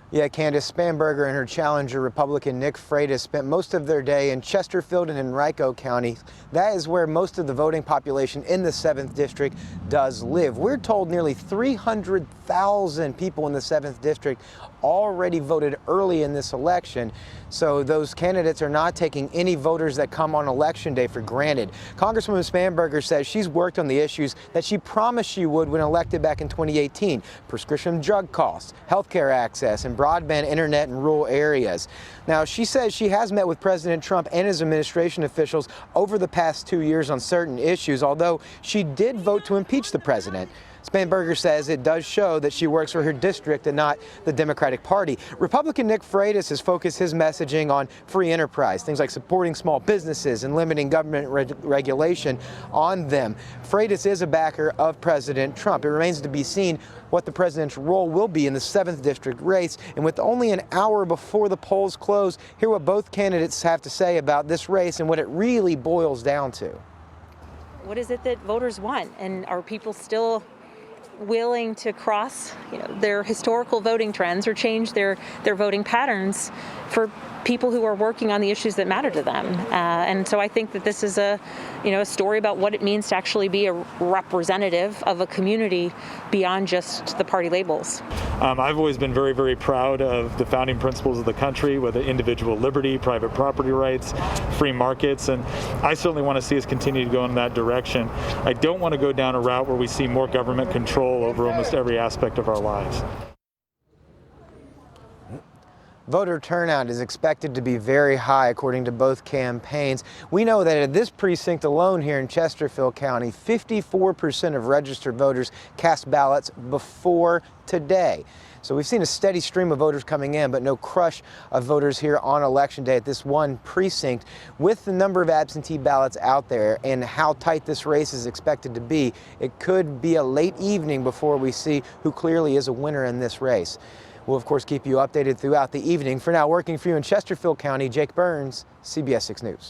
Yeah, Candace, Spanberger and her challenger, Republican Nick Freitas, spent most of their day in Chesterfield and Henrico County. That is where most of the voting population in the 7th District does live. We're told nearly 300,000 people in the 7th District already voted early in this election, so those candidates are not taking any voters that come on Election Day for granted. Congresswoman Spanberger says she's worked on the issues that she promised she would when elected back in 2018, prescription drug costs, health care access, and broadband internet in rural areas. Now, she says she has met with President Trump and his administration officials over the past 2 years on certain issues, although she did vote to impeach the president. Spanberger says it does show that she works for her district and not the Democratic Party. Republican Nick Freitas has focused his messaging on free enterprise, things like supporting small businesses and limiting government regulation on them. Freitas is a backer of President Trump. It remains to be seen what the president's role will be in the 7th District race. And with only an hour before the polls close, hear what both candidates have to say about this race and what it really boils down to. What is it that voters want? And are people still willing to cross, their historical voting trends or change their voting patterns for people who are working on the issues that matter to them? And so I think that this is a story about what it means to actually be a representative of a community beyond just the party labels. I've always been very, very proud of the founding principles of the country, whether individual liberty, private property rights, free markets, and I certainly want to see us continue to go in that direction. I don't want to go down a route where we see more government control over almost every aspect of our lives. Voter turnout is expected to be very high, according to both campaigns. We know that at this precinct alone here in Chesterfield County, 54% of registered voters cast ballots before today. So we've seen a steady stream of voters coming in, but no crush of voters here on Election Day at this one precinct. With the number of absentee ballots out there and how tight this race is expected to be, it could be a late evening before we see who clearly is a winner in this race. We'll, of course, keep you updated throughout the evening. For now, working for you in Chesterfield County, Jake Burns, CBS 6 News.